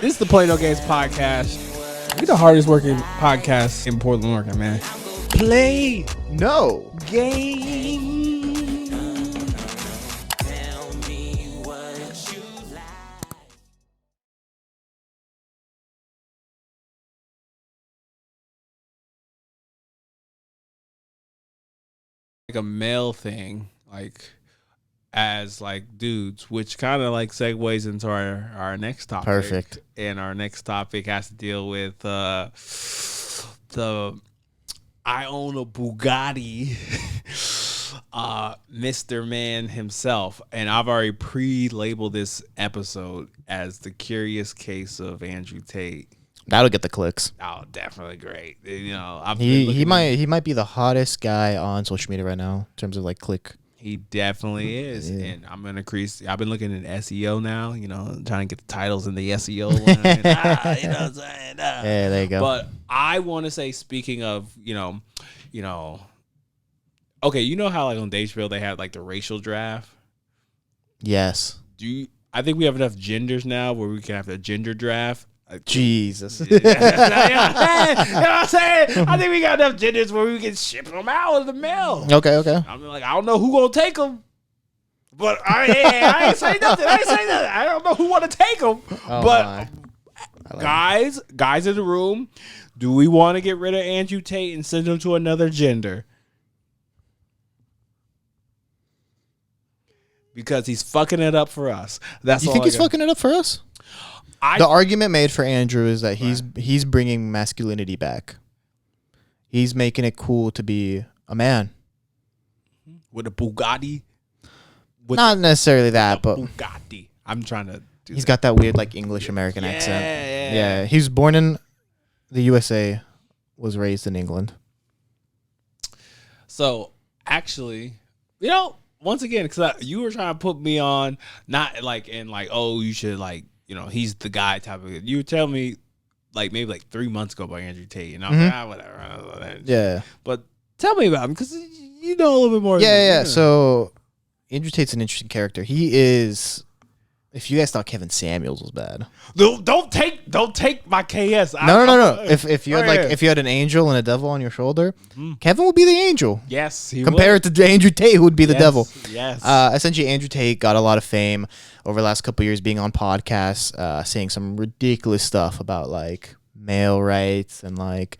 This is the Play No Games podcast. We're the hardest working podcast in Portland, Oregon, man. Play no Game. Like a male thing, like as like dudes, which kind of like segues into our next topic. Perfect. And our next topic has to deal with the I own a Bugatti, Mr. Man himself, and I've already pre-labeled this episode as the curious case of Andrew Tate. That'll get the clicks. Oh, definitely great. You know, He might be the hottest guy on social media right now in terms of like click. He definitely is, Yeah. and I'm gonna increase. I've been looking at SEO now. You know, trying to get the titles in the SEO line. You know what I'm saying? Yeah, there you go. But I want to say, speaking of, you know, okay, you know how like on Dageville they have like the racial draft. Yes. I think we have enough genders now where we can have the gender draft. Jesus. You know what I'm saying? I think we got enough genders where we can ship them out of the mail. Okay. I'm like, I don't know who gonna take them, but I ain't say nothing. I don't know who want to take them. Oh, but guys in the room, do we want to get rid of Andrew Tate and send him to another gender? Because he's fucking it up for us. That's You all think I he's got. fucking it up for us? The argument made for Andrew is that he's bringing masculinity back. He's making it cool to be a man. With a Bugatti. Not necessarily that, but Bugatti. I'm trying to do he's that. got that weird like English American accent. Yeah. He was born in the USA, was raised in England. So actually, you know, once again, because you were trying to put me on, not like in like, oh, you should like, you know, he's the guy type of. You were telling me like maybe like 3 months ago about Andrew Tate, and I'm like, whatever. Yeah. But tell me about him because you know a little bit more. Yeah. So Andrew Tate's an interesting character. He is. If you guys thought Kevin Samuels was bad, don't take my KS. No. If you had yeah. if you had an angel and a devil on your shoulder, Kevin would be the angel. Yes, he Compared to Andrew Tate, who would be the devil. Yes. Essentially, Andrew Tate got a lot of fame over the last couple of years being on podcasts, saying some ridiculous stuff about like male rights and like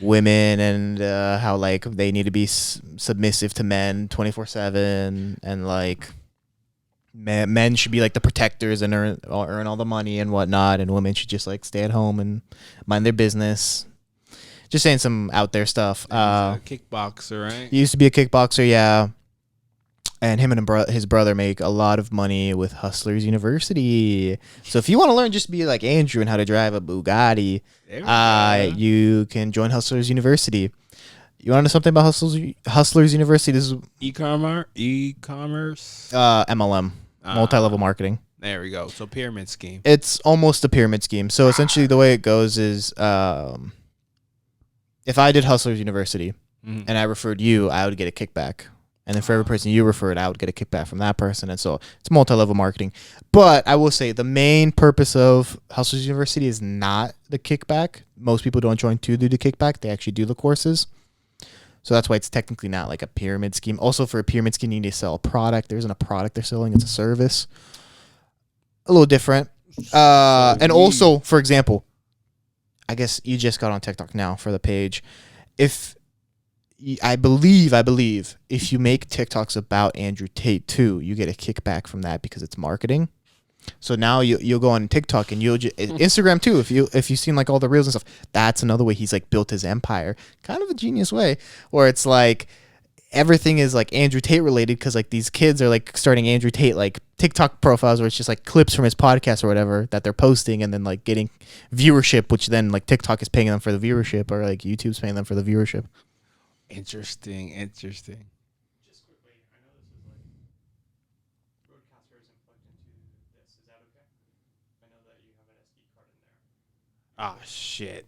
women and how like they need to be submissive to men 24/7 and like men should be like the protectors and earn all the money and whatnot, and women should just like stay at home and mind their business. Just saying some out there stuff. He's a kickboxer, right? He used to be a kickboxer, yeah. And him and his brother make a lot of money with Hustlers University. So if you want to learn just to be like Andrew and how to drive a Bugatti, you can join Hustlers University. You want to know something about Hustlers University? This is e-commerce, MLM, multi-level marketing. There we go. So pyramid scheme. It's almost a pyramid scheme. So essentially the way it goes is if I did Hustlers University and I referred you, I would get a kickback. And then for every person you referred, I would get a kickback from that person. And so it's multi-level marketing. But I will say the main purpose of Hustlers University is not the kickback. Most people don't join to do the kickback. They actually do the courses. So that's why it's technically not like a pyramid scheme. Also, for a pyramid scheme, you need to sell a product. There isn't a product they're selling. It's a service. A little different. And also, for example, I guess you just got on TikTok now for the page. I believe if you make TikToks about Andrew Tate too, you get a kickback from that because it's marketing. So now you'll go on TikTok and Instagram too. If you've seen like all the reels and stuff, that's another way he's like built his empire. Kind of a genius way, where it's like everything is like Andrew Tate related because like these kids are like starting Andrew Tate like TikTok profiles where it's just like clips from his podcast or whatever that they're posting and then like getting viewership, which then like TikTok is paying them for the viewership or like YouTube's paying them for the viewership. Interesting. Just quickly, I know this is like broadcasters inflect into this. Is that okay? I know that you have an SD card in there. Oh shit.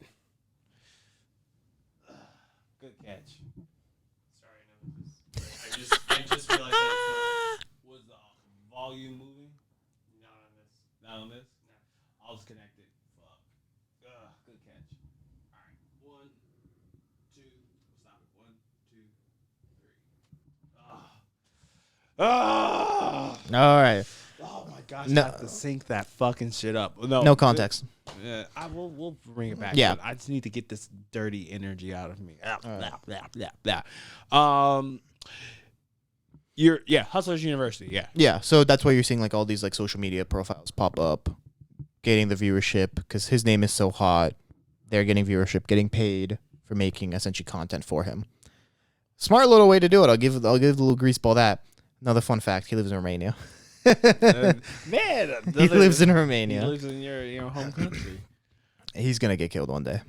Good catch. Sorry, I know this is. I just realized that Was the volume moving? it's not on this. Not on this? No. I'll just connect it. Oh, All right. oh my gosh! No- I have to sync that fucking shit up. No, No context. Yeah, we'll bring it back. Yeah. But I just need to get this dirty energy out of me. right. Hustlers University. Yeah. Yeah, so that's why you're seeing like all these like social media profiles pop up, getting the viewership because his name is so hot. They're getting viewership, getting paid for making essentially content for him. Smart little way to do it. I'll give the little greaseball that. Another fun fact: he lives in Romania. Man, He lives in He Romania. lives in your home country. He's gonna get killed one day.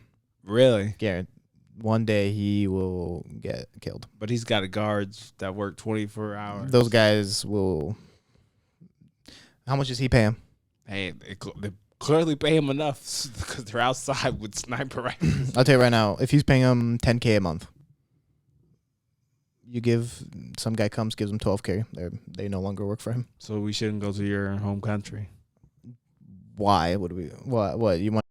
Really? Guaranteed. One day he will get killed. But he's got guards that work 24 hours. Those guys will. How much does he pay him? Hey, they clearly pay him enough because they're outside with sniper rifles. I'll tell you right now. If he's paying him $10K a month, you give some guy comes gives him $12K. They no longer work for him. So we shouldn't go to your home country. Why would we? What you want?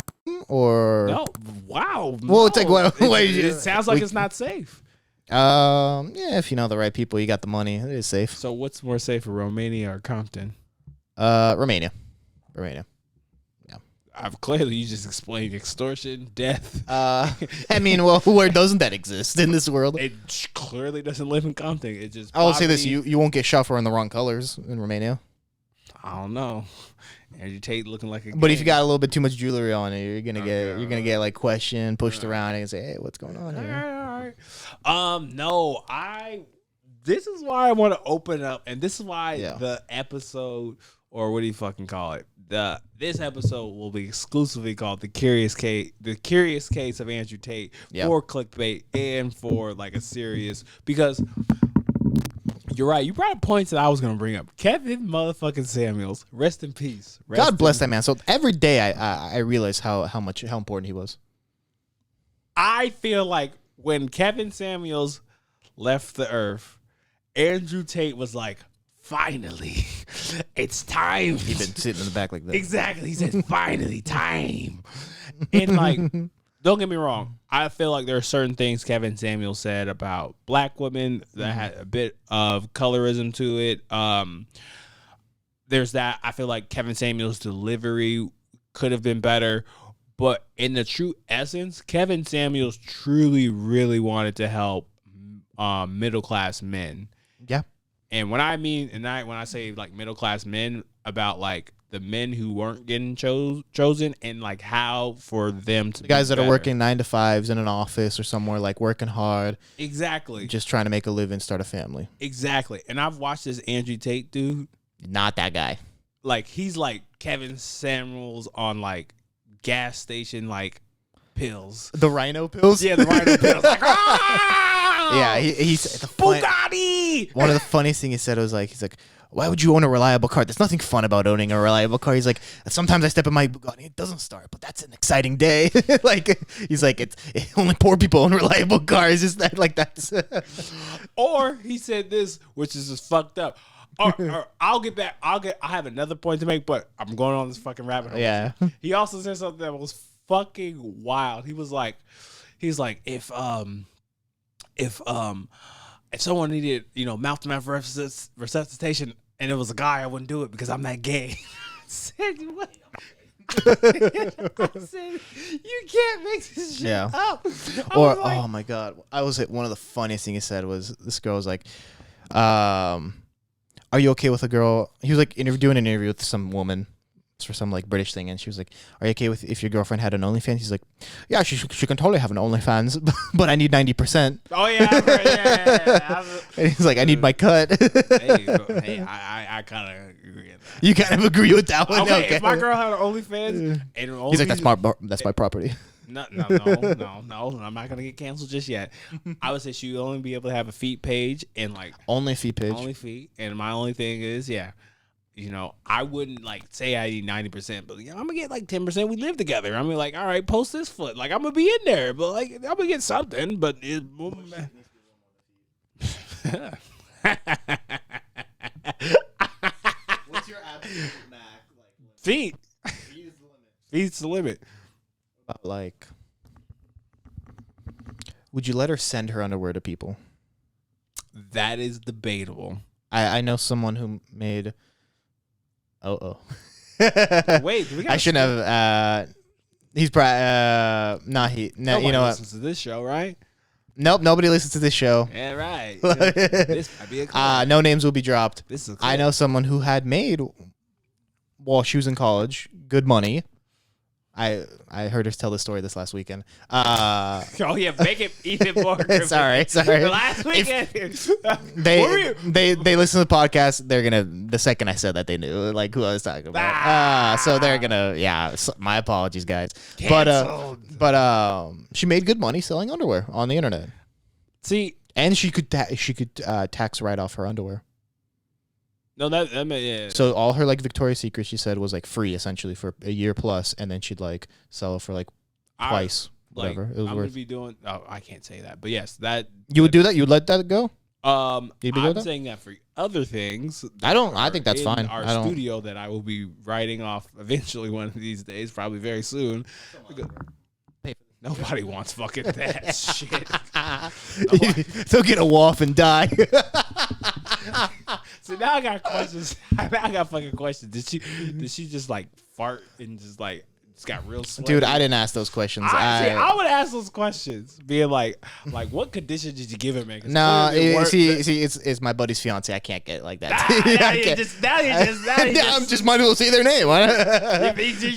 Or No, wow. Well, it's like, what- it sounds like it's not safe. Yeah, if you know the right people, you got the money. It is safe. So what's more safe, Romania or Compton? Romania. I've clearly you just explained extortion, death. I mean, well, where doesn't that exist in this world? It clearly doesn't live in Compton. It just. I will say this: poverty. you won't get shot for wearing the wrong colors in Romania. I don't know. Andrew Tate looking like a. But if gang. you got a little bit too much jewelry on it, you're gonna get like questioned, pushed around, and say, "Hey, what's going on All here?" right, all right. No, This is why I want to open up, and this is why Yeah. the episode, or what do you fucking call it? This episode will be exclusively called the Curious Case of Andrew Tate Yeah. for clickbait and for like a serious, because you're right. You brought up points that I was gonna bring up. Kevin motherfucking Samuels, rest in peace. God bless that man. So every day I realize how important he was. I feel like when Kevin Samuels left the earth, Andrew Tate was like, finally, it's time. He'd been sitting in the back like that. Exactly. He said, finally, time. And like, don't get me wrong. I feel like there are certain things Kevin Samuels said about black women that had a bit of colorism to it. There's that. I feel like Kevin Samuels' delivery could have been better. But in the true essence, Kevin Samuels truly, really wanted to help middle class men. Yeah. And when I say like middle class men, about like the men who weren't getting chosen, and like how for them to The guys be that are better. working 9 to 5s in an office or somewhere, like working hard, Exactly. just trying to make a living, start a family. Exactly. And I've watched this Andrew Tate dude. Not that guy. Like he's like Kevin Samuels on like gas station like pills. The rhino pills? Yeah, the rhino pills. Like, ah! Yeah, he's the Bugatti. one of the funniest things he said was like, he's like, why would you own a reliable car? There's nothing fun about owning a reliable car. He's like, sometimes I step in my Bugatti, it doesn't start, but that's an exciting day. Like, he's like, only poor people own reliable cars. Is that like that's? Or he said this, which is just fucked up. Or I'll get back. I have another point to make, but I'm going on this fucking rabbit hole. Yeah. He also said something that was fucking wild. He's like, if someone needed, mouth-to-mouth resuscitation and it was a guy, I wouldn't do it because I'm that gay. I said, what? I said, you can't make this shit Yeah. up. Or oh my god, one of the funniest things he said was this girl was like, are you okay with a girl? He was like doing an interview with some woman. It's for some like British thing, and she was like, "Are you okay with if your girlfriend had an OnlyFans?" He's like, "Yeah, she can totally have an OnlyFans, but I need 90%." Oh yeah. And he's like, "I need my cut." Hey, I kind of agree with that. You kind of agree with that one, Okay, if my girl had an OnlyFans, and He's like, "That's my property." No, I'm not gonna get canceled just yet. I would say she would only be able to have a feet page and like Only feet page. only feet. And my only thing is, I wouldn't like say I need 90%, but I'm gonna get like 10%. We live together. I'm gonna be like, all right, post this foot. Like I'm gonna be in there, but like I'm gonna get something. But What's your absolute max? feet. Feet's the limit. Like, would you let her send her underwear to people? That is debatable. I know someone who made. Oh. Wait, do we got I shouldn't have. He's probably. Nobody you know what? listens to this show, right? Nope, nobody listens to this show. Yeah, right. This might be a club. No names will be dropped. This is a I club. know someone who had made, while she was in college, good money. I heard her tell this story this last weekend. Oh yeah, make it even more. sorry. Last weekend, They listen to the podcast. They're gonna the second I said that they knew like who I was talking about. So they're gonna my apologies, guys. Canceled. But she made good money selling underwear on the internet. See, and she could tax write off her underwear. no, that yeah. So all her like Victoria's Secret, she said, was like free essentially for a year plus, and then she'd like sell it for like twice, whatever. It was I'm worth. gonna be doing. Oh, I can't say that, but yes, that You would do that? You would let that go? I'm You'd be good with that? saying that for other things. I don't. that I are think that's in fine. Our I don't. studio that I will be writing off eventually one of these days, probably very soon. Nobody wants fucking that shit. They'll get a waff and die. So now I got questions. Now I got fucking questions. Did she just like fart and just got real sweaty? Dude, I didn't ask those questions. I would ask those questions, being like what condition did you give him, man? No, it's my buddy's fiance. I can't get it like that. I'm just might as well say their name.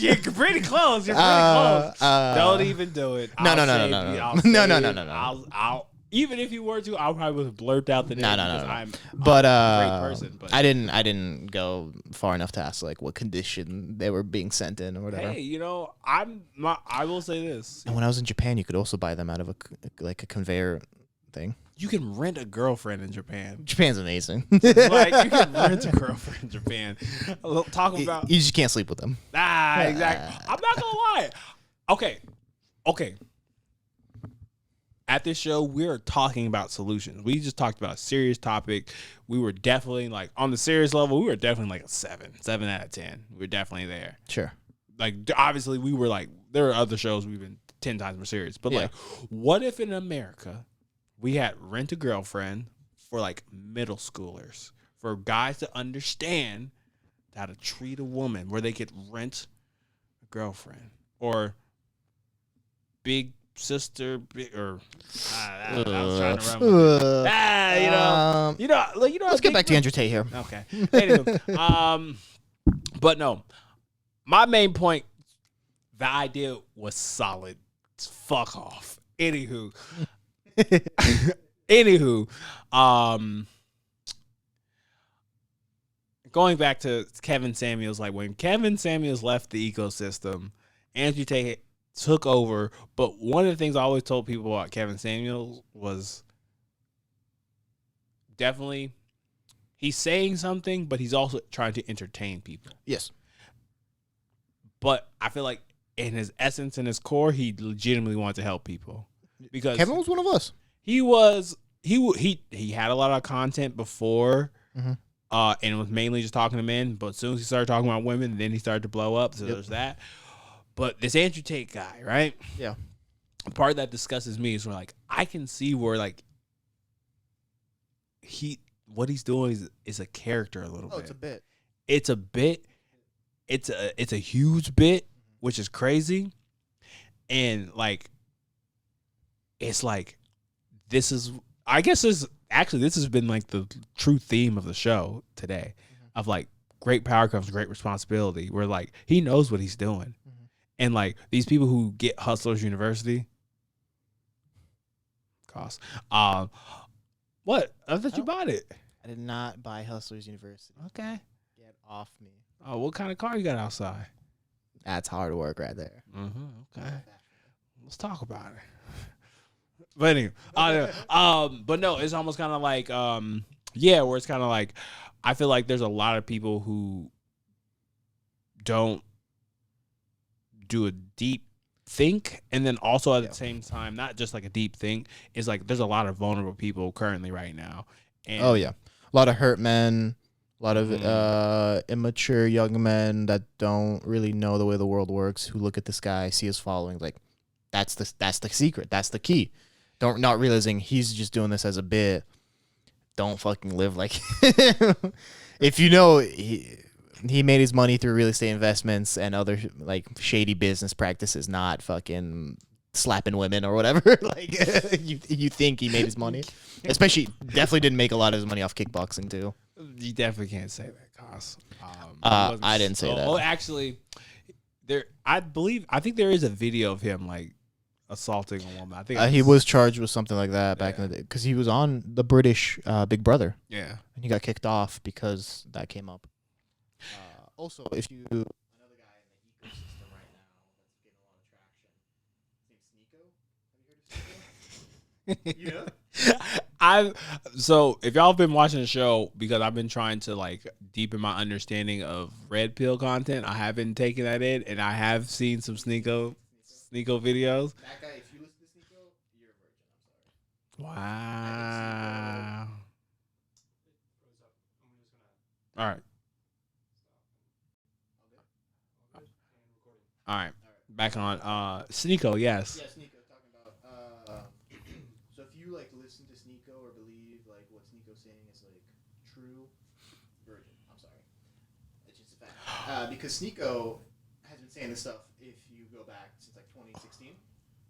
You're pretty close. You're pretty close. Don't even do it. No. I'll even if you were to, I'll probably blurt out the name. No. I'm But a great person. But I didn't go far enough to ask like what condition they were being sent in or whatever. hey, I will say this. And when I was in Japan, you could also buy them out of a conveyor thing. You can rent a girlfriend in Japan. Japan's amazing. Like you can rent a girlfriend in Japan. Talking about you just can't sleep with them. exactly. I'm not gonna lie. Okay. At this show, we're talking about solutions. We just talked about a serious topic. We were definitely like on the serious level. We were definitely like a 7 out of 10. We were definitely there. Sure. Like obviously, we were like there are other shows we've been 10 times more serious. But like, what if in America we had Rent a Girlfriend for like middle schoolers, for guys to understand how to treat a woman, where they could rent a girlfriend or Big Sister, or I was trying to run with it. Let's get back to Andrew Tate here. Okay. Anywho, but no, my main point, the idea was solid. Fuck off. Anywho, going back to Kevin Samuels, like when Kevin Samuels left the ecosystem, Andrew Tate took over. But one of the things I always told people about Kevin Samuels was definitely he's saying something, but he's also trying to entertain people. Yes. But I feel like in his essence and his core, he legitimately wanted to help people. Because Kevin was one of us. He had a lot of content before, and it was mainly just talking to men. But as soon as he started talking about women, then he started to blow up. So there's that. But this Andrew Tate guy, right? Yeah. The part that disgustes me is where like I can see where like what he's doing is a character a little bit. It's a bit. It's a bit. It's a huge bit, which is crazy, and like it's like this is. I guess this has been like the true theme of the show today, of like great power comes great responsibility. Where like he knows what he's doing. And like these people who get Hustlers University cost. What? I thought you bought it. I did not buy Hustlers University. Okay. Get off me. Oh, what kind of car you got outside? That's hard work right there. Okay. Let's talk about it. But anyway, but no, it's almost kind of like, where it's kind of like, I feel like there's a lot of people who don't do a deep think, and then also at the same time, not just like a deep think, is like there's a lot of vulnerable people currently right now. And a lot of hurt men, a lot of immature young men that don't really know the way the world works, who look at this guy, see his following, like that's the secret, that's the key. Not realizing he's just doing this as a bit don't fucking live like if you know he made his money through real estate investments and other like shady business practices, not fucking slapping women or whatever. Like you think he made his money, especially definitely didn't make a lot of his money off kickboxing too. You definitely can't say that, Cos. I didn't say that. Oh, actually, I think there is a video of him like assaulting a woman. I think He was charged with something like that back in the day because he was on the British Big Brother. Yeah, and he got kicked off because that came up. Also, if you another guy in the ecosystem right now that's getting a lot of traction, his name's Sneeko. Have you heard of Sneeko? So if y'all have been watching the show, because I've been trying to like deepen my understanding of red pill content, I have been taking that in, and I have seen some Sneeko videos. That guy, if you listen to Sneeko, you're a virgin. I'm sorry. Wow. All right. All right. Back on Sneeko, yes. Yeah, Sneeko talking about. So if you like listen to Sneeko or believe like what Sneeko's saying is like true, virgin. I'm sorry, it's just a fact. Because Sneeko has been saying this stuff. If you go back since like 2016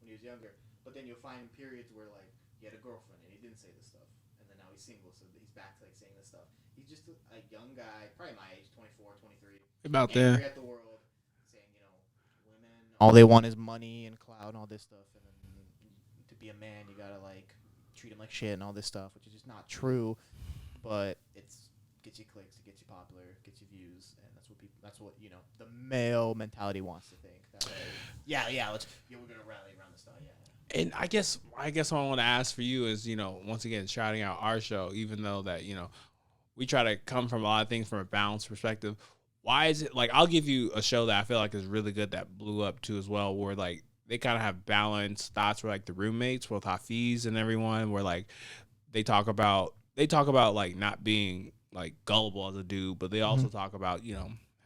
when he was younger, but then you'll find periods where like he had a girlfriend and he didn't say this stuff, and then now he's single, so he's back to like saying this stuff. He's just a young guy, probably my age, 24, 23, About angry there. at the world, saying women all they want is money and clout and all this stuff, and then to be a man you gotta like treat him like shit and all this stuff, which is just not true, but it's gets you clicks, it gets you popular, it gets you views, and that's what the male mentality wants to think that way. We're gonna rally around this stuff. And I guess what I want to ask for you is, once again, shouting out our show, even though that, we try to come from a lot of things from a balanced perspective. Why is it like, I'll give you a show that I feel like is really good that blew up too as well, where like they kind of have balanced thoughts for like the roommates with Hafiz and everyone, where like they talk about like not being like gullible as a dude, but they also talk about,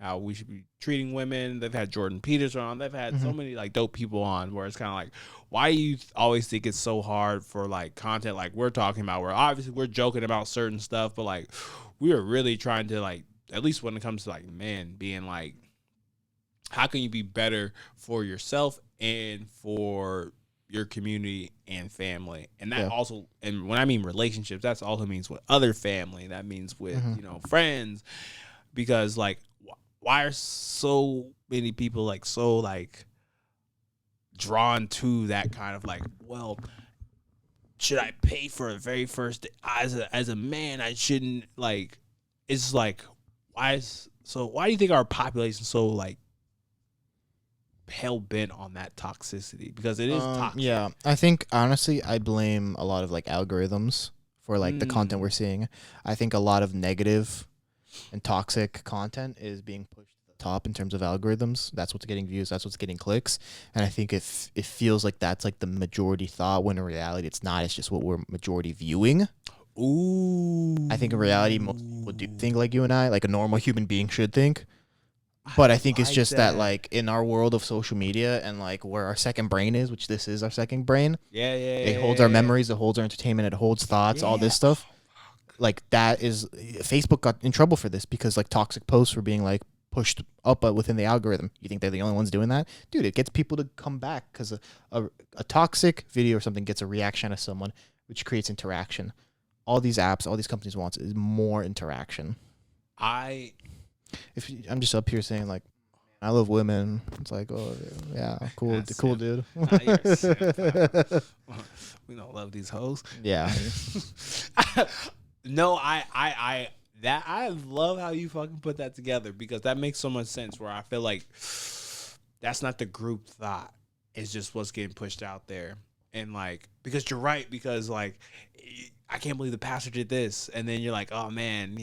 how we should be treating women. They've had Jordan Peterson on. They've had so many like dope people on, where it's kind of like, why do you always think it's so hard for like content like we're talking about, where obviously we're joking about certain stuff, but like we are really trying to like, at least when it comes to like men being like, how can you be better for yourself and for your community and family? And that also, and when I mean relationships, that's also means with other family. That means with, friends, because like, why are so many people like so like drawn to that kind of like, well, should I pay for a very first as a man? I shouldn't, like, it's like, why do you think our population is so like hell bent on that toxicity? Because it is toxic. Yeah, I think honestly I blame a lot of like algorithms for like the content we're seeing. I think a lot of negative and toxic content is being pushed to the top in terms of algorithms. That's what's getting views, that's what's getting clicks, and I think if it feels like that's like the majority thought, when in reality it's not. It's just what we're majority viewing. Ooh. I think in reality most people do think like you and I, like a normal human being should think. But I think it's just that like in our world of social media and like where our second brain is, which this is our second brain. It holds our memories, it holds our entertainment, it holds thoughts, all this stuff. Like that is, Facebook got in trouble for this because like toxic posts were being like pushed up within the algorithm. You think they're the only ones doing that? Dude, it gets people to come back because a toxic video or something gets a reaction of someone, which creates interaction. All these apps, all these companies want is more interaction. I'm just up here saying like, I love women. It's like, oh yeah, cool, cool dude. We don't love these hoes. Yeah. No, I love how you fucking put that together, because that makes so much sense, where I feel like that's not the group thought. It's just what's getting pushed out there. And like, because you're right, because like, I can't believe the pastor did this. And then you're like, oh man,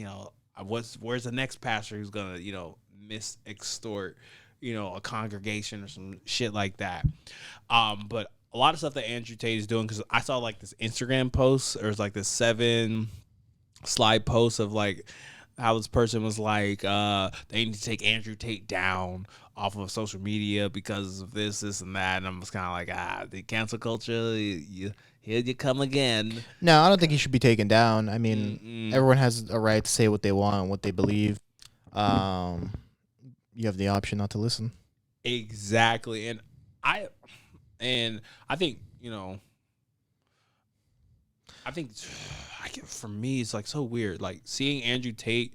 where's the next pastor who's gonna, extort, a congregation or some shit like that. But a lot of stuff that Andrew Tate is doing, because I saw like this Instagram post, or it's like this 7 slide post of like how this person was like, they need to take Andrew Tate down off of social media because of this and that. And I'm just kind of like, the cancel culture, he Here you come again. No, I don't think he should be taken down. I mean, Mm-mm. everyone has a right to say what they want, what they believe. You have the option not to listen. Exactly. And I think, for me, it's like so weird. Like seeing Andrew Tate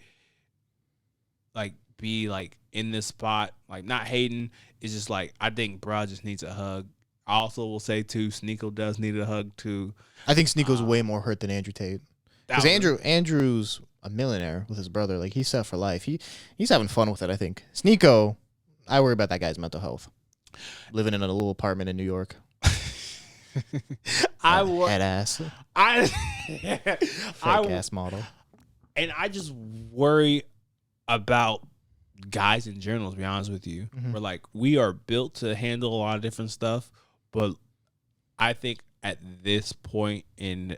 like be like in this spot, like not hating, is just like, I think bro just needs a hug. I also will say too, Sneeko does need a hug too. I think Sneeko's way more hurt than Andrew Tate. Because Andrew's a millionaire with his brother. Like, he's set for life. He's having fun with it, I think. Sneeko, I worry about that guy's mental health. Living in a little apartment in New York. Head ass. Fake ass model. And I just worry about guys in general, to be honest with you. Mm-hmm. We're like, we are built to handle a lot of different stuff, but I think at this point in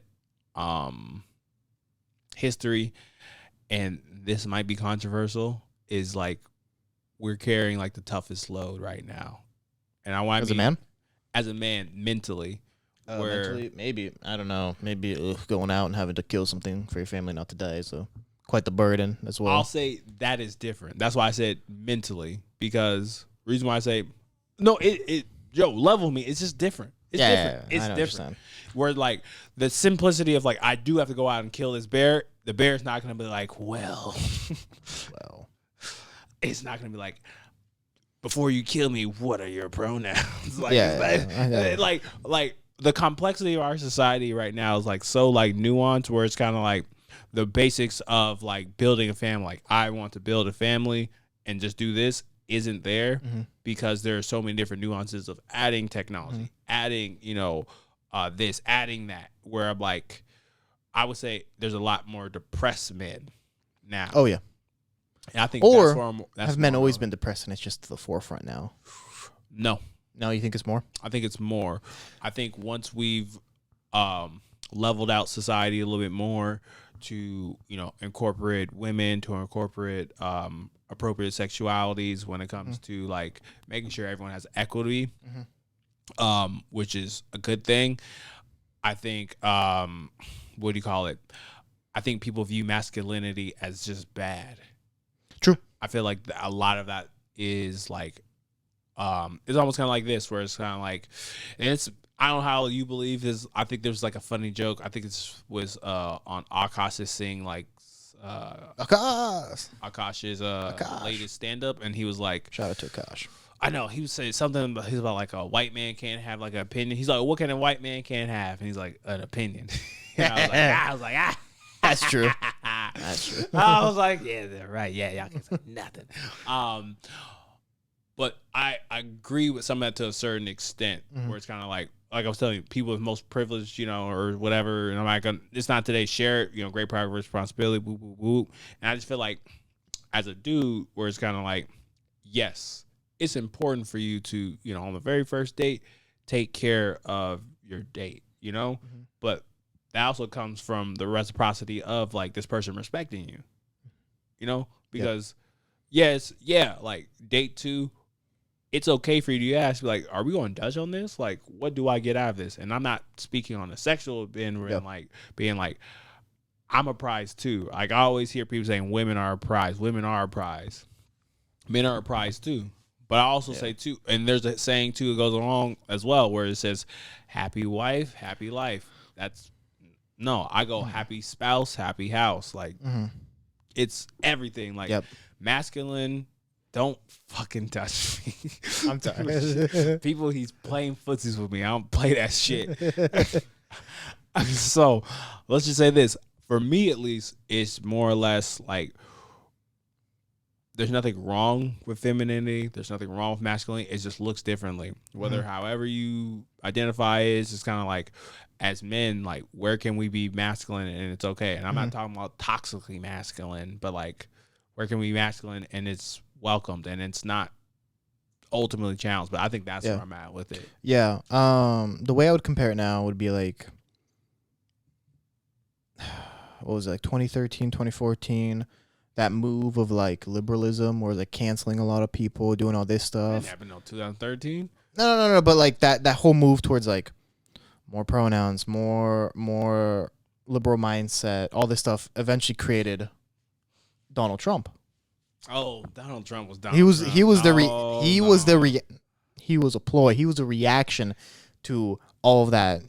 history, and this might be controversial, is like we're carrying like the toughest load right now. And I want as a man mentally. Mentally, maybe, I don't know, maybe going out and having to kill something for your family not to die, so quite the burden as well. I'll say that is different. That's why I said mentally, because reason why I say no, level me. It's just different. It's different. It's different. Where like the simplicity of like, I do have to go out and kill this bear. The bear's not gonna be like, well, it's not gonna be like, before you kill me, what are your pronouns? Like, like the complexity of our society right now is like so like nuanced, where it's kind of like the basics of like building a family. Like, I want to build a family and just do this isn't there, because there are so many different nuances of adding technology, adding, this, adding that, where I'm like, I would say there's a lot more depressed men now. Oh yeah. And I think have men always been depressed and it's just the forefront now? No, you think it's more? I think it's more. I think once we've leveled out society a little bit more to, incorporate women, to incorporate appropriate sexualities when it comes to like making sure everyone has equity, which is a good thing. I think, what do you call it? I think people view masculinity as just bad. True. I feel like a lot of that is like, it's almost kind of like this, where it's kind of like, and it's, I don't know how you believe this. I think there's like a funny joke. I think it was on Akash's thing, like Akash's latest stand up, and he was like, shout out to Akash. I know, he was saying something he's about like a white man can't have like an opinion. He's like, what can a white man can't have? And he's like, an opinion. And I was like, that's true. That's true. I was like, yeah, they're right. Yeah, y'all can say nothing. But I agree with some of that to a certain extent, where it's kind of like I was telling you, people with most privilege, or whatever, and I'm like, it's not today, share it, great pride, responsibility, whoop, whoop, whoop. And I just feel like, as a dude, where it's kind of like, yes, it's important for you to, on the very first date, take care of your date, but that also comes from the reciprocity of like this person respecting you, because like date 2, it's okay for you to ask, like, are we going to Dutch on this? Like, what do I get out of this? And I'm not speaking on a sexual end, like being like, I'm a prize too. Like, I always hear people saying women are a prize. Women are a prize. Men are a prize too. But I also say too, and there's a saying too that goes along as well, where it says, happy wife, happy life. I go happy spouse, happy house. Like, it's everything. Like, masculine, don't fucking touch me. I'm sorry. People, he's playing footsies with me. I don't play that shit. So, let's just say this. For me, at least, it's more or less like, there's nothing wrong with femininity. There's nothing wrong with masculinity. It just looks differently. Whether however you identify is, it's kind of like, as men, like, where can we be masculine and it's okay? And I'm not talking about toxically masculine, but like, where can we be masculine and it's welcomed and it's not ultimately challenged? But I think that's where I'm at with it. Yeah. The way I would compare it now would be like, what was it, like 2013, 2014, that move of like liberalism, or like canceling a lot of people, doing all this stuff. That happened in 2013. No. But like that whole move towards like more pronouns, more liberal mindset, all this stuff eventually created Donald Trump. Oh, Donald Trump was Donald He was Trump. he was the he was a ploy. He was a reaction to all of that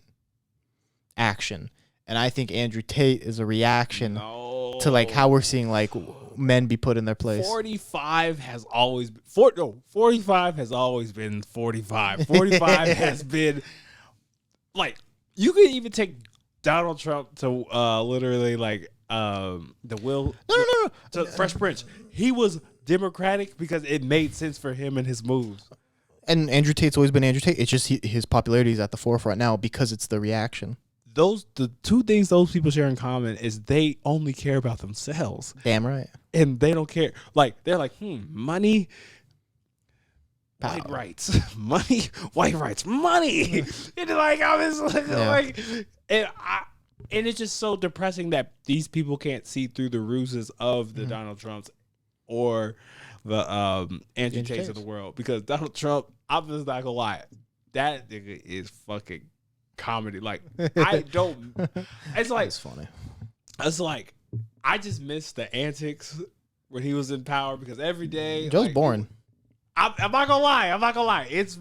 action. And I think Andrew Tate is a reaction to like how we're seeing like men be put in their place. 45 has always been 45 has always been 45. 45 has been like you could even take Donald Trump to literally like the will No. to Fresh Prince. He was Democratic because it made sense for him and his moves. And Andrew Tate's always been Andrew Tate. It's just his popularity is at the forefront now because it's the reaction. The two things those people share in common is they only care about themselves. Damn right. And they don't care. Like they're like, money, Power. white rights, money, white rights, money. And like I was like, and it's just so depressing that these people can't see through the ruses of the Donald Trumps or the Andrew Tates of the world. Because Donald Trump, I'm just not gonna lie, that nigga is fucking comedy. Like I don't. It's like It's funny. it's like I just miss the antics when he was in power because every day Joe's like, boring. I'm not gonna lie. It's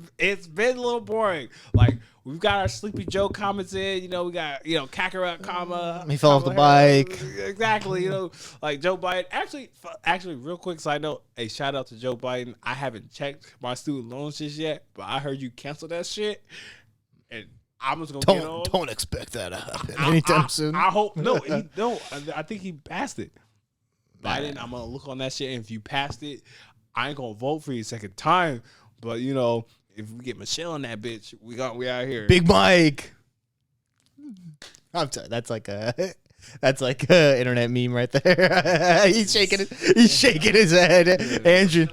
been a little boring. Like we've got our Sleepy Joe comments in. We got Kakarot comma. He fell off the bike. Exactly. Like Joe Biden. Actually, real quick side note. A shout out to Joe Biden. I haven't checked my student loan shit yet, but I heard you cancel that shit, and I'm just gonna get on. Don't expect that to happen anytime soon. I hope no. I think he passed it. Biden. I'm gonna look on that shit, and if you passed it, I ain't gonna vote for you a second time. But if we get Michelle in that bitch, we out here. Big Mike. I'm sorry, that's like a internet meme right there. He's shaking his head. Andrew.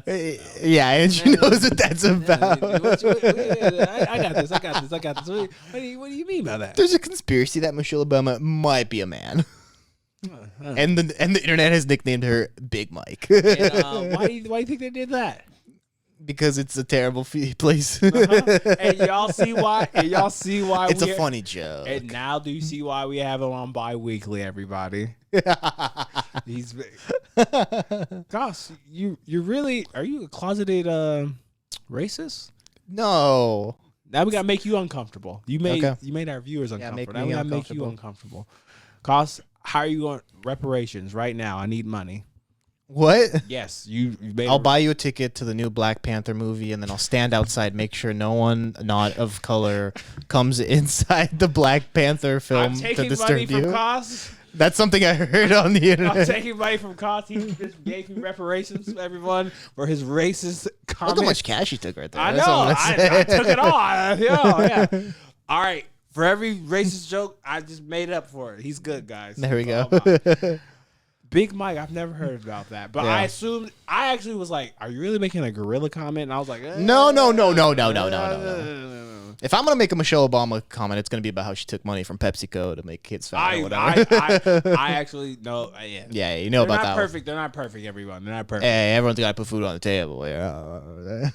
Yeah, Andrew knows what that's about. I got this. What do you mean by that? There's a conspiracy that Michelle Obama might be a man. And the internet has nicknamed her Big Mike. And, why do you think they did that? Because it's a terrible place. And y'all see why? It's a funny joke. And now do you see why we have him on bi-weekly, everybody? He's gosh, you really are you a closeted racist? No. Now we gotta make you uncomfortable. You made our viewers uncomfortable. make Now me we gotta make you uncomfortable. Cause how are you going reparations right now? I need money. What? Yes, you made. I'll buy you a ticket to the new Black Panther movie, and then I'll stand outside, make sure no one not of color comes inside the Black Panther film I'm to taking disturb money from you. Cos. That's something I heard on the internet. I'm taking money from Cos. He just gave me reparations to everyone for his racist Look comments. how much cash you took right there. I That's all know. I'm gonna I say. took it all. Yeah. All right. For every racist joke, I just made up for it. He's good, guys. There we That's go. all about. Big Mike, I've never heard about that. But Yeah. I actually was like, are you really making a gorilla comment? And I was like, No. If I'm gonna make a Michelle Obama comment, it's gonna be about how she took money from PepsiCo to make kids fat or whatever. I actually know. Yeah. Yeah, you know about that. Perfect. They're not perfect, everyone. They're not perfect. Hey, everyone's gotta put food on the table. Yeah.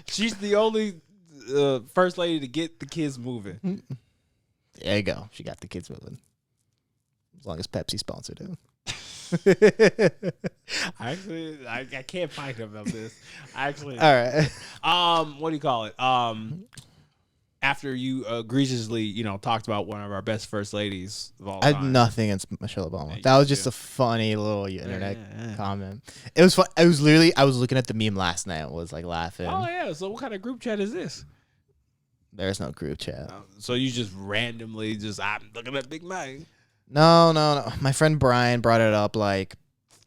She's the only first lady to get the kids moving. There you go. She got the kids moving. As long as Pepsi sponsored it. I can't find him about this. All right. What do you call it? After you egregiously, talked about one of our best first ladies of all I time. had nothing against Michelle Obama. Yeah, That you was just do. a funny little internet Yeah. comment. It was fun. I was looking at the meme last night and was like laughing. Oh yeah. So what kind of group chat is this? There's no group chat. So you just randomly I'm looking at Big Mike. No. My friend Brian brought it up like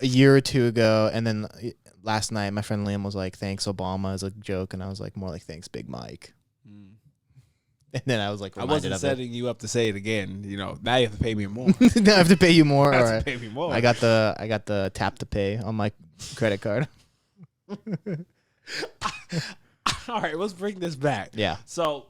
a year or two ago, and then last night my friend Liam was like, "Thanks Obama" as a joke, and I was like, more like, "Thanks Big Mike." And then I was like, I reminded wasn't of setting you up to say it again. Now you have to pay me more. it. Now I have to pay you more. You All have right. to pay me more. I got the tap to pay on my credit card. All right, let's bring this back. Yeah. So,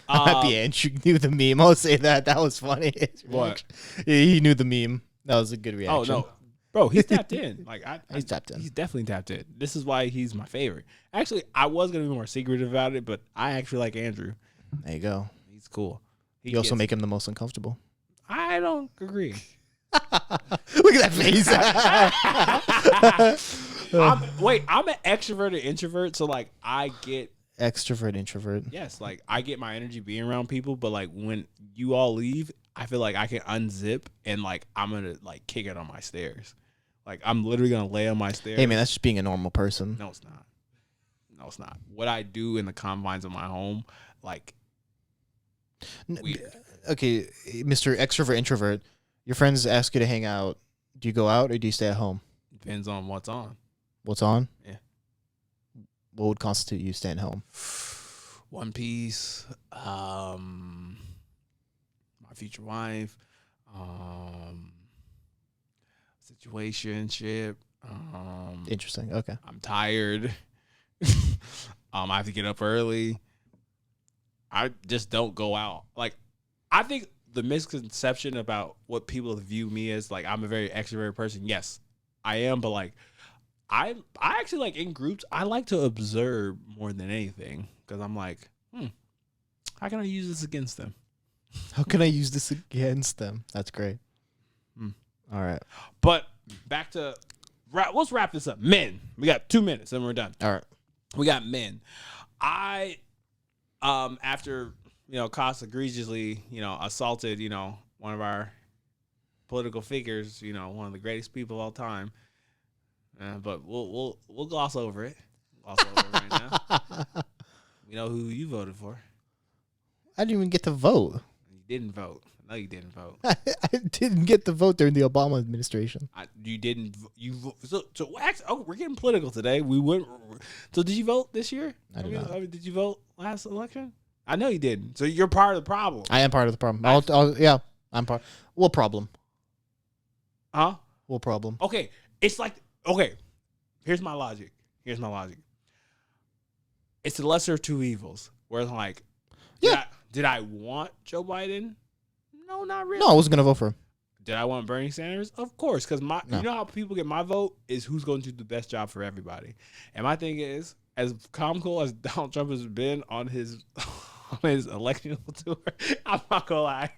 I'm happy Andrew knew the meme. I'll say that. That was funny. What? Yeah, he knew the meme. That was a good reaction. Oh no, bro, he's tapped in. He's tapped in. He's definitely tapped in. This is why he's my favorite. Actually, I was gonna be more secretive about it, but I actually like Andrew. There you go. He's cool. You also make him the most uncomfortable. I don't agree. Look at that face. I'm an extrovert and introvert, so like I get Extrovert, introvert. yes, like I get my energy being around people, but like when you all leave, I feel like I can unzip and like I'm gonna like kick it on my stairs. Like I'm literally gonna lay on my stairs. Hey man, that's just being a normal person. No, it's not. No, it's not. What I do in the confines of my home, like weird. Okay, Mr. Extrovert, introvert. Your friends ask you to hang out. Do you go out or do you stay at home? Depends on what's on. What's on? Yeah. What would constitute you staying home? One Piece, my future wife, situationship. Interesting. Okay. I'm tired. I have to get up early. I just don't go out. Like, I think the misconception about what people view me as, like, I'm a very extroverted person. Yes, I am, but like, I actually like in groups. I like to observe more than anything because I'm like, how can I use this against them? How can I use this against them? That's great. All right. But back to let's wrap this up. Men, we got 2 minutes and we're done. All right. We got men. After Cost egregiously assaulted one of our political figures, one of the greatest people of all time. But we'll gloss over it. Right now. We know who you voted for. I didn't even get to vote. You didn't vote. No, you didn't vote. I didn't get to vote during the Obama administration. You didn't. We're getting political today. We went. So did you vote this year? I did not. Did you vote last election? I know you didn't. So you're part of the problem. I am part of the problem. I'm part. What problem? Huh? What problem? Okay. It's like, okay, here's my logic. It's the lesser of two evils. Where it's like, did I want Joe Biden? No, not really. No, I wasn't going to vote for him. Did I want Bernie Sanders? Of course, because you know how people get my vote is who's going to do the best job for everybody. And my thing is, as comical as Donald Trump has been on his election tour, I'm not gonna lie,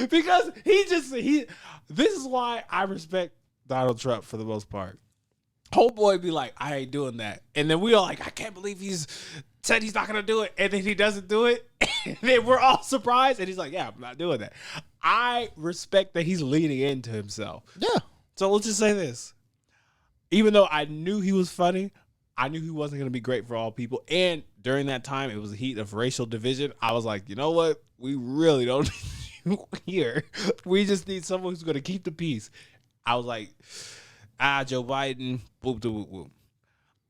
because this is why I respect Donald Trump for the most part. Whole boy be like, I ain't doing that, and then we all like, I can't believe he's said he's not gonna do it, and then he doesn't do it, and then we're all surprised, and he's like, yeah, I'm not doing that. I respect that he's leaning into himself. Yeah. So let's just say this. Even though I knew he was funny, I knew he wasn't going to be great for all people. And during that time, it was the heat of racial division. I was like, you know what? We really don't need you here. We just need someone who's going to keep the peace. I was like, Joe Biden, boop, boop, boop, boop.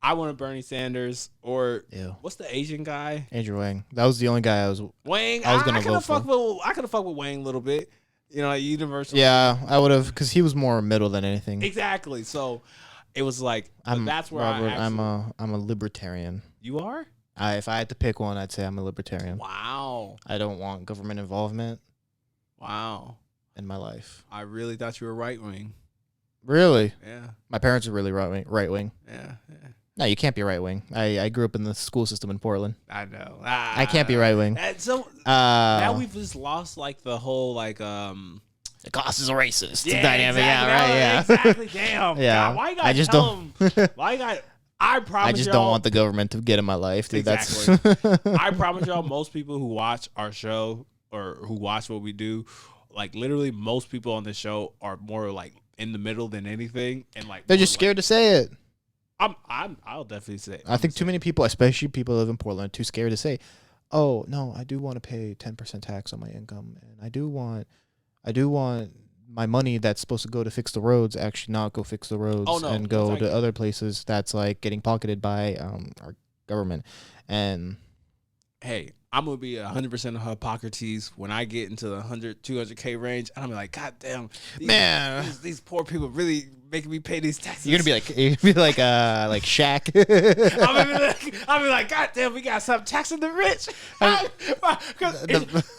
I wanted Bernie Sanders or what's the Asian guy? Andrew Wang. That was the only guy I was going to vote for. I could have fucked with Wang a little bit. Universal. Yeah, I would have, because he was more middle than anything. Exactly. So it was like, that's where Robert, I'm a libertarian. You are? If I had to pick one, I'd say I'm a libertarian. Wow. I don't want government involvement. Wow. In my life. I really thought you were right wing. Really? Yeah. My parents are really right wing. Yeah. No, you can't be right wing. I grew up in the school system in Portland. I know. I can't be right wing. So now we've just lost like the whole like the Goss is a racist dynamic. Exactly. Yeah, right. Yeah. Exactly. Damn. Yeah. God, why you gotta tell him? Why you got? I promise. I just don't want the government to get in my life, dude. Exactly. I promise y'all, most people who watch our show or who watch what we do, like literally most people on this show are more like in the middle than anything, and like they're just scared to say it. I'll definitely say. I think too many people, especially people who live in Portland, are too scared to say, "Oh no, I do want to pay 10% tax on my income, and I do want my money that's supposed to go to fix the roads actually not go fix the roads and go to other places that's like getting pocketed by our government." And hey, I'm gonna be 100% of Hippocrates when I get into the 100, 200K range, and I'm like, God damn, these poor people really making me pay these taxes. You're gonna be like Shaq. I'll be like, God damn, we got some taxing the rich.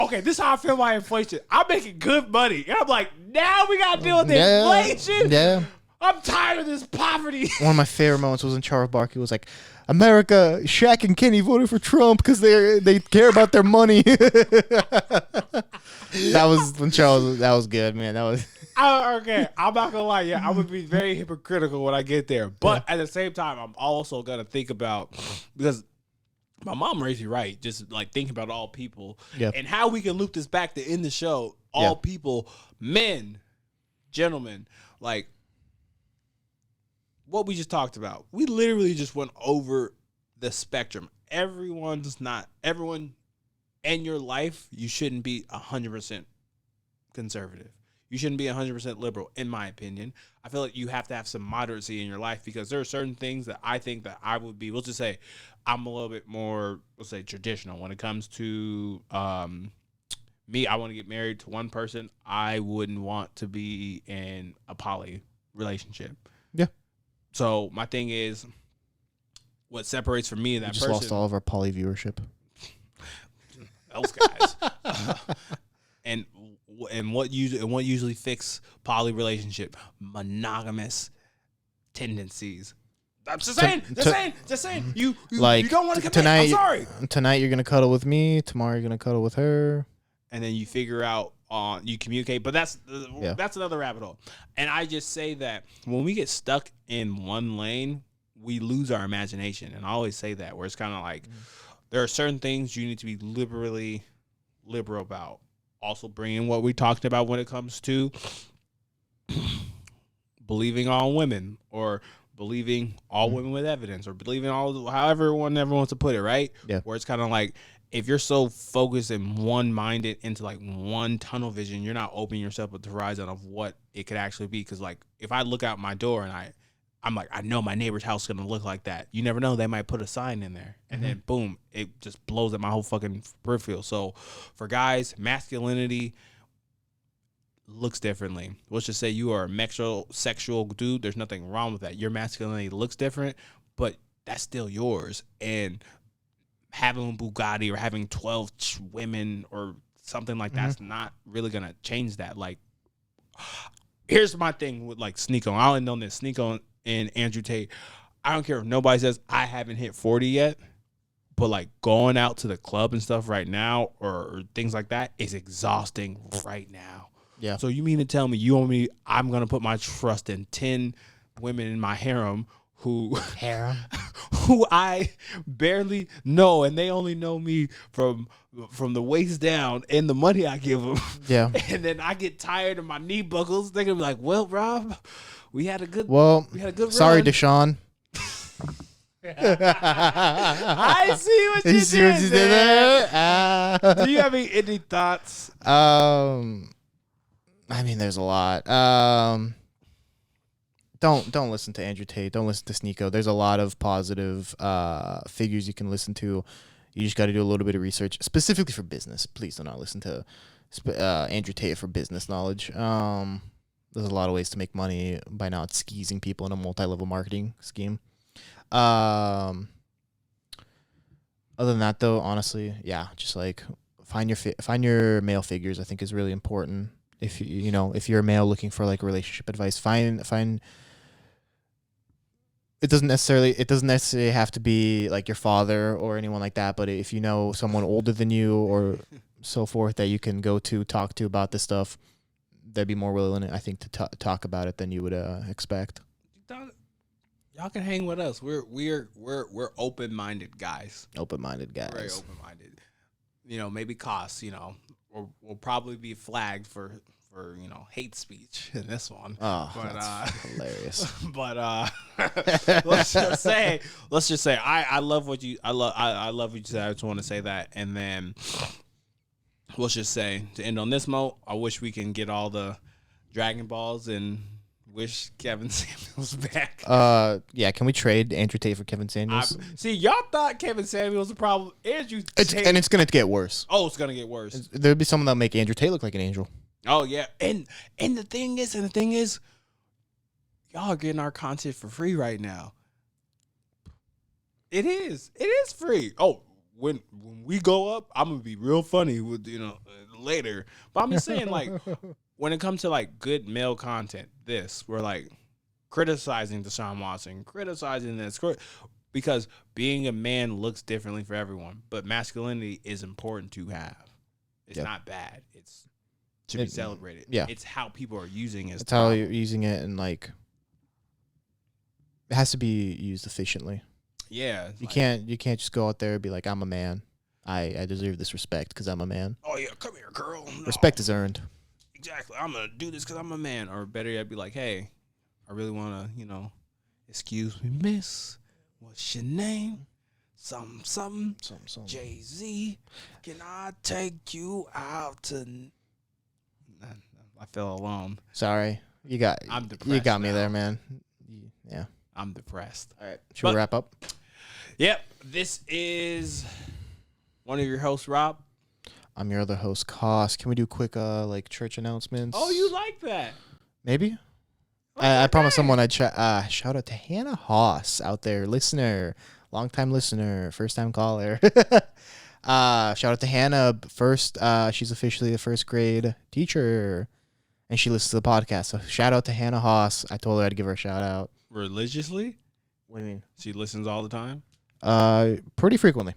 Okay, this is how I feel about inflation. I'm making good money, and I'm like, now we gotta deal with inflation. Yeah. I'm tired of this poverty. One of my favorite moments was when Charles Barkley was like, America, Shaq and Kenny voted for Trump because they care about their money. That was when Charles. That was good, man. That was. Okay, I'm not gonna lie. Yeah, I'm gonna be very hypocritical when I get there, but at the same time, I'm also gonna think about, because my mom raised me right, just like thinking about all people and how we can loop this back to end the show. All people, men, gentlemen, like what we just talked about. We literally just went over the spectrum. Everyone in your life, you shouldn't be 100% conservative. You shouldn't be 100% liberal, in my opinion. I feel like you have to have some moderacy in your life, because there are certain things that I think that I would be, we'll just say, I'm a little bit more, let's say, traditional when it comes to me. I want to get married to one person. I wouldn't want to be in a poly relationship. Yeah. So my thing is, what separates from me and that just person. Lost all of our poly viewership. Those guys. And what usually fix poly relationship? Monogamous tendencies. I'm just saying. You don't want to commit. Tonight, I'm sorry. Tonight you're gonna cuddle with me. Tomorrow you're gonna cuddle with her. And then you figure out you communicate. But that's another rabbit hole. And I just say that when we get stuck in one lane, we lose our imagination. And I always say that, where it's kind of like there are certain things you need to be liberal about. Also bringing what we talked about when it comes to believing all women, or believing all women with evidence, or believing however one ever wants to put it, right? Yeah. Where it's kind of like, if you're so focused and one-minded into like one tunnel vision, you're not opening yourself up to the horizon of what it could actually be. Because like, if I look out my door and I'm like, I know my neighbor's house is going to look like that. You never know. They might put a sign in there. And then, boom, it just blows up my whole fucking peripheral. So, for guys, masculinity looks differently. Let's just say you are a sexual dude. There's nothing wrong with that. Your masculinity looks different, but that's still yours. And having Bugatti or having 12 women or something like that's not really going to change that. Like, here's my thing with, like, Sneeko. I only know this. Sneeko and Andrew Tate, I don't care if nobody says I haven't hit 40 yet, but like going out to the club and stuff right now, or things like that, is exhausting right now. Yeah. So you mean to tell me I'm going to put my trust in 10 women in my harem who I barely know, and they only know me from the waist down and the money I give them. Yeah. And then I get tired of my knee buckles. They're going to be like, well, Rob, we had a good sorry, run. Deshaun. I see what you did there. Do you have any thoughts? I mean, there's a lot. Don't listen to Andrew Tate. Don't listen to Sneeko. There's a lot of positive figures you can listen to. You just got to do a little bit of research, specifically for business. Please do not listen to Andrew Tate for business knowledge. There's a lot of ways to make money by not skeezing people in a multi-level marketing scheme. Other than that, though, honestly, yeah, just like find your male figures. I think is really important. If if you're a male looking for like relationship advice, find. It doesn't necessarily have to be like your father or anyone like that. But if you know someone older than you or so forth that you can talk to about this stuff, they'd be more willing, I think, to talk about it than you would expect. Y'all can hang with us. We're open-minded guys. Open-minded guys. Very open-minded. Maybe costs. We'll probably be flagged for hate speech in this one. Oh, but, that's hilarious. But let's just say I love what you said. I just want to say that, and then let's just say, to end on this note, I wish we can get all the Dragon Balls and wish Kevin Samuels back. Yeah, can we trade Andrew Tate for Kevin Samuels? See, y'all thought Kevin Samuels was the problem. Andrew Tate, and it's gonna get worse. Oh, it's gonna get worse. There'll be someone that'll make Andrew Tate look like an angel. Oh yeah, and the thing is, y'all are getting our content for free right now. It is free. Oh, when we go up, I'm gonna be real funny with later. But I'm just saying, like, when it comes to like good male content, we're like, criticizing Deshaun Watson, criticizing this, because being a man looks differently for everyone. But masculinity is important to have. It's not bad. It's to be celebrated. Yeah. It's how people are using it. It's how you're using it, and like it has to be used efficiently. Yeah. You can't just go out there and be like, I'm a man. I deserve this respect because I'm a man. Oh yeah, come here, girl. No. Respect is earned. Exactly. I'm gonna do this because I'm a man. Or better yet, be like, hey, I really wanna, excuse me, miss. What's your name? Something. Jay-Z. Can I take you out to? I fell alone. Sorry, I'm depressed. You got me now. there, man. Yeah. I'm depressed. All right. Should we wrap up? Yep. This is one of your hosts, Rob. I'm your other host, Koss. Can we do quick church announcements? Oh, you like that? Maybe. I promised someone I'd shout out to Hannah Haas out there, listener, long-time listener, first-time caller. Shout out to Hannah. First, she's officially a first grade teacher, and she listens to the podcast. So shout out to Hannah Haas. I told her I'd give her a shout out. Religiously? What do you mean? She listens all the time? Pretty frequently.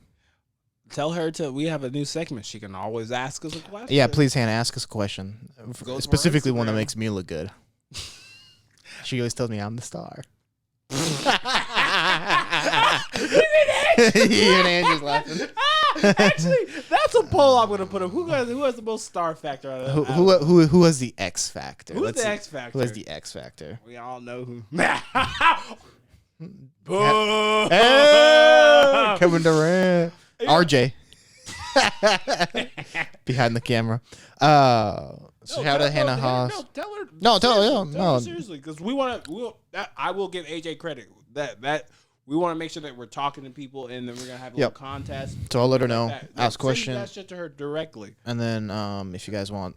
Tell her we have a new segment. She can always ask us a question. Yeah, please, Hannah, ask us a question. Specifically one that makes me look good. She always tells me I'm the star. Even Andrew's laughing. Actually, that's a poll I'm gonna put up. Who has the most star factor? Who has the X factor? Who's the X factor? Who has the X factor? We all know who. Hey, Kevin Durant, RJ, behind the camera. Shout out Hannah Haas. No, tell her. No, tell her. Tell her seriously, because I will give AJ credit. That we want to make sure that we're talking to people, and then we're gonna have a little contest. So I'll let her know. Ask questions. That shit to her directly. And then, if you guys want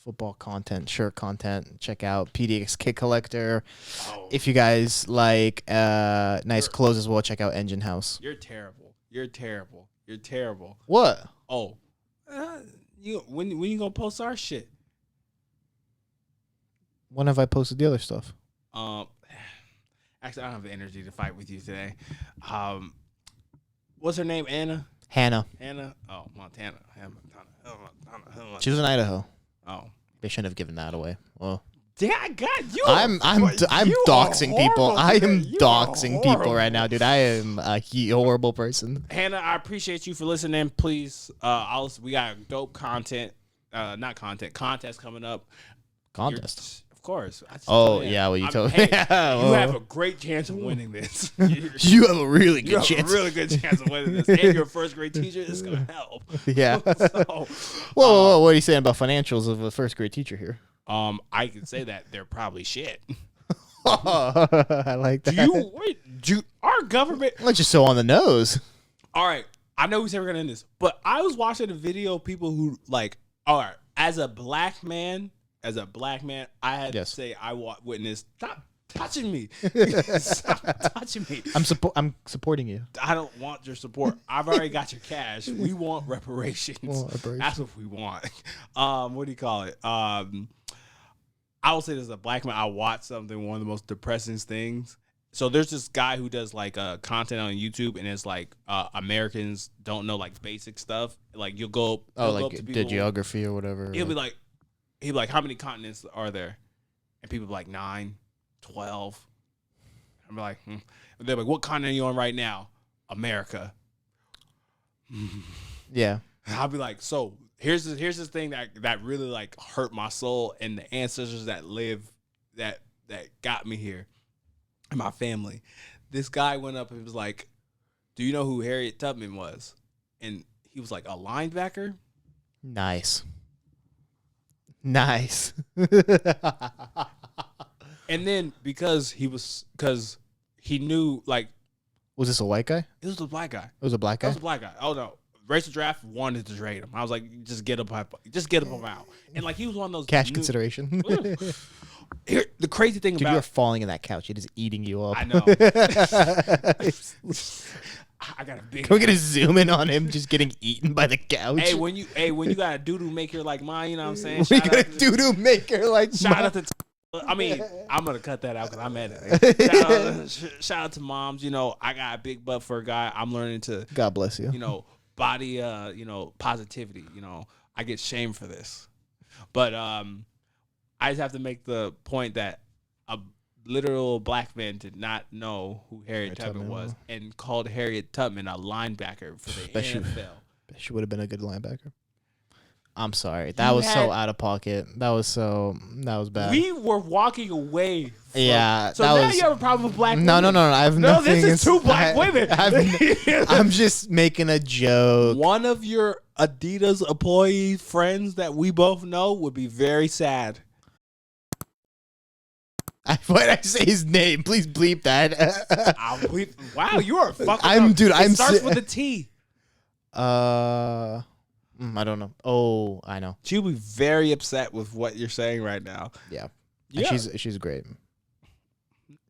football content, shirt content, check out PDX Kit Collector. Oh. If you guys like nice clothes as well, check out Engine House. You're terrible. You're terrible. You're terrible. What? Oh, when you gonna post our shit? When have I posted the other stuff? Actually, I don't have the energy to fight with you today. What's her name? Hannah. Oh, Montana. Montana. She was in Idaho. Oh, they shouldn't have given that away. Well, yeah, God, you. I'm doxing people. I am doxing people right now, dude. I am a horrible person. Hannah, I appreciate you for listening. Please, we got dope content. Contest coming up. Contest. Of course. Oh, yeah, well, you told me. You have a great chance of winning this. You have a really good chance. You have a really good chance of winning this. And you're a first grade teacher. It's going to help. Yeah. Whoa, what are you saying about financials of a first grade teacher here? I can say that they're probably shit. I like that. Our government. Let's just so on the nose. All right. I know we said we're going to end this, but I was watching a video of people who, all right, as a black man, I had to say I witnessed. Stop touching me. Stop touching me. I'm supporting you. I don't want your support. I've already got your cash. We want reparations. That's what we want. What do you call it? I will say this as a black man. I watched something, one of the most depressing things. So there's this guy who does content on YouTube, and it's Americans don't know basic stuff. You'll go up to people, the geography or whatever. He'll be like, how many continents are there? And people be like 9, 12. I'm like, And they're like, what continent are you on right now? America. Yeah. And I'll be like, so here's this thing that really hurt my soul and the ancestors that got me here and my family. This guy went up and was like, do you know who Harriet Tubman was? And he was like, a linebacker? Nice. And then because he knew was this a white guy? It was a black guy. It was a black guy? It was a black guy. Oh no. Racial draft wanted to trade him. I was like, just get him out. And he was one of those cash consideration. Here, the crazy thing Dude, about you're falling in that couch. It is eating you up. I know. I got a big. Can we get a zoom in on him just getting eaten by the couch? Hey, when you got a doo-doo maker like mine, you know what I'm saying? We got a doo-doo maker like shout mine. out to I mean, I'm gonna cut that out because I'm editing. Shout out to moms. You know, I got a big butt for a guy. I'm learning to, God bless you. you know, body, positivity. You know, I get shamed for this, but I just have to make the point that a literal black man did not know who Harriet Tubman was and called Harriet Tubman a linebacker for the NFL. She would have been a good linebacker. I'm sorry. That was so out of pocket. That was bad. We were walking away. Yeah. So now you have a problem with black women? No. I have nothing. This is two black women. I'm just making a joke. One of your Adidas employee friends that we both know would be very sad. Why did I say his name? Please bleep that. I'll bleep. Wow, you are fucking. It starts with a T. I don't know. Oh, I know. She'll be very upset with what you're saying right now. Yeah. Yeah. She's great.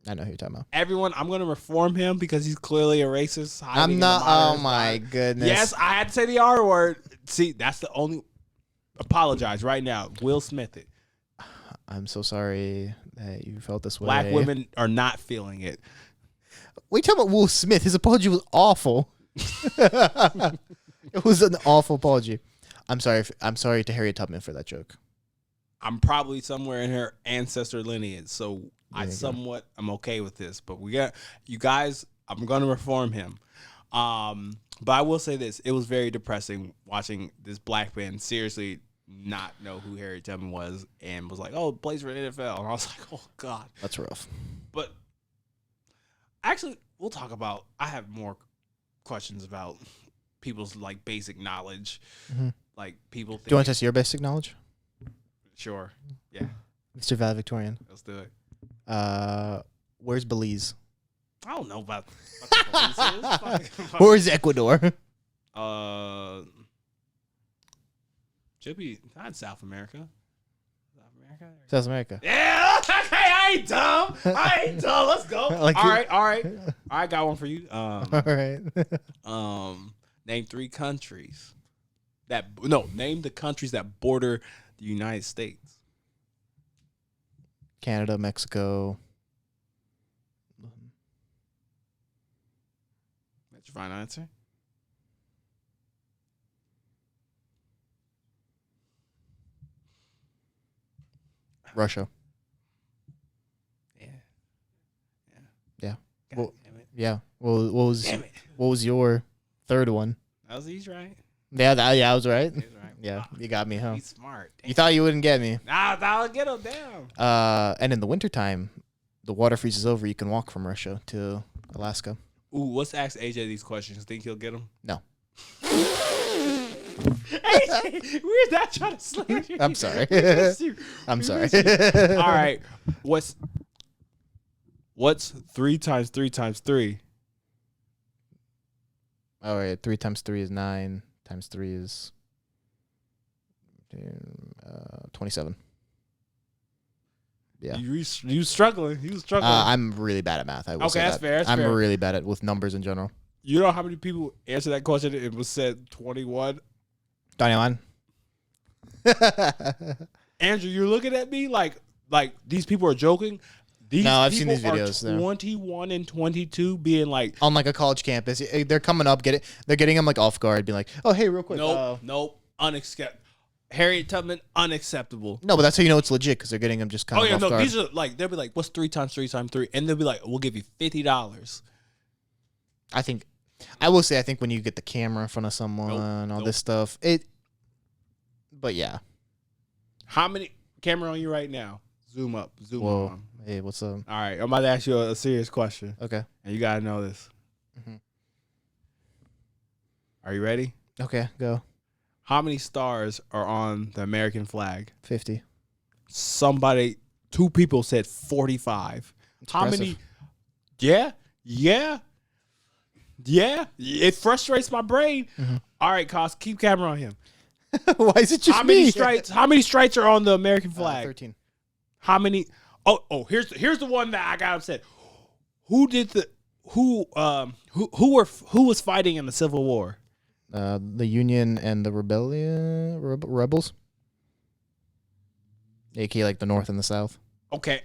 I know who you're talking about. Everyone, I'm going to reform him because he's clearly a racist. I'm not. Oh my goodness. Yes, I had to say the R word. See, that's the only. Apologize right now. Will Smith it. I'm so sorry that you felt this way. Black women are not feeling it. We talking about Will Smith. His apology was awful. It was an awful apology. I'm sorry to Harriet Tubman for that joke. I'm probably somewhere in her ancestor lineage, so I'm okay with this. But we got you guys. I'm going to reform him. But I will say this: it was very depressing watching this black man seriously not know who Harriet Tubman was and was like, "Oh, plays for the NFL," and I was like, "Oh God, that's rough." But actually, we'll talk about. I have more questions about people's like basic knowledge, like people. Do you want to test your basic knowledge? Sure. Yeah. Mr. Valedictorian. Let's do it. Where's Belize? I don't know about Belize. Where's Ecuador? Should be not South America. South America. Yeah. Okay. I ain't dumb. Let's go. All right. I got one for you. All right. Name 3 countries name the countries that border the United States. Canada, Mexico. That's your final answer? Russia. Yeah. Well, yeah. Well, what was your third one? That was easy, right? Yeah, I was right. He was right. Yeah, you got me, huh? He's smart. Damn. You thought you wouldn't get me. Nah, I'll get him down. And in the wintertime, the water freezes over. You can walk from Russia to Alaska. Ooh, let's ask AJ these questions. Think he'll get them? No. AJ, we're not trying to slander you. I'm sorry. I'm sorry. All right. What's 3 times 3 times 3? All right. 3 times 3 is 9. Times 3 is 27. Yeah. You struggling. You struggling. I'm really bad at math. I will say that's that. fair. I'm really bad at with numbers in general. You know how many people answered that question? It was said 21. 21. Andrew, you're looking at me like these people are joking. I've seen these videos. 21 and 22 being like on like a college campus. They're coming up, they're getting them like off guard, being like, "Oh, hey, real quick." Nope, unacceptable. Harriet Tubman, unacceptable. No, but that's how you know it's legit because they're getting them just kind of off guard. These are like they'll be like, "What's 3 times 3 times 3?" And they'll be like, "We'll give you $50." I will say, I think when you get the camera in front of someone, all this stuff, but yeah. How many camera on you right now? Zoom up, zoom on. Hey, what's up? All right, I'm about to ask you a serious question. Okay. And you gotta know this. Are you ready? Okay, go. How many stars are on the American flag? 50. 2 people said 45. How many? Yeah. It frustrates my brain. All right, Cos, keep camera on him. Why is it just how many stripes? How many stripes are on the American flag? 13. How many? Oh, here's the one that I got upset. Who was fighting in the Civil War? The Union and the rebels, aka like the North and the South. Okay,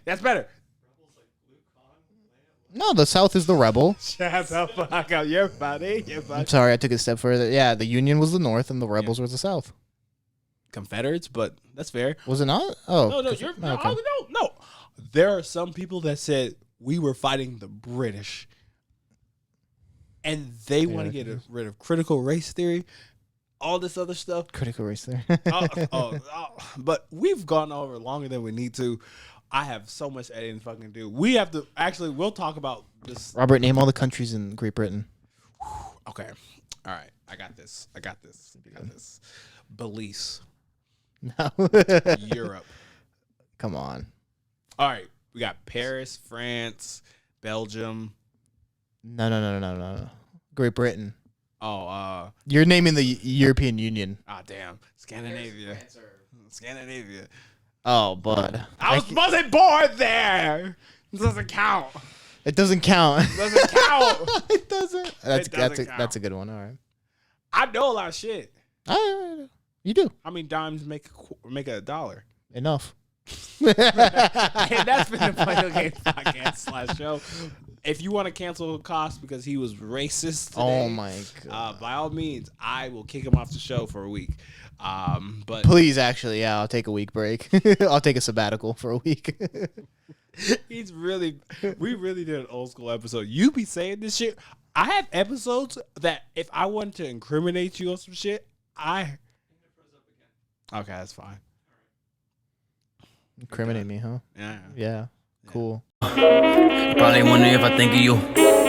that's better. No, the South is the rebel. Shut the fuck up. You're funny. I'm sorry, I took it a step further. Yeah, the Union was the North and the rebels were the South. Confederates, but that's fair. Was it not? Oh. No, no. There are some people that said we were fighting the British. And they want to get rid of critical race theory, all this other stuff. Critical race theory. But we've gone over longer than we need to. I have so much editing to fucking do. We have to we'll talk about this. Robert, name all the countries in Great Britain. Okay. All right. I got this. Belize. No. Europe. Come on. All right. We got Paris, France, Belgium. No. Great Britain. Oh, you're naming the European Union. Damn. Scandinavia. Oh, bud. I wasn't born there. It doesn't count. It doesn't count. It doesn't. That's a good one. All right. I know a lot of shit. You do. How many dimes make $1? Enough. And that's been the Play No Games podcast /show. If you want to cancel Cost because he was racist today, oh my god! By all means, I will kick him off the show for a week. But please, actually, yeah, I'll take a week break. I'll take a sabbatical for a week. we really did an old school episode. You be saying this shit. I have episodes that if I wanted to incriminate you on some shit, okay, that's fine. Incriminate me, huh? Yeah. Cool. Probably wondering if I think of you.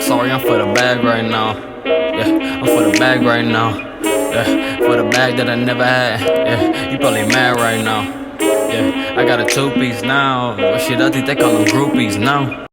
Sorry, I'm for the bag right now. Yeah, I'm for the bag right now. Yeah, for the bag that I never had. Yeah, you probably mad right now. Yeah, I got a 2-piece now. But shit, I think they call them groupies now.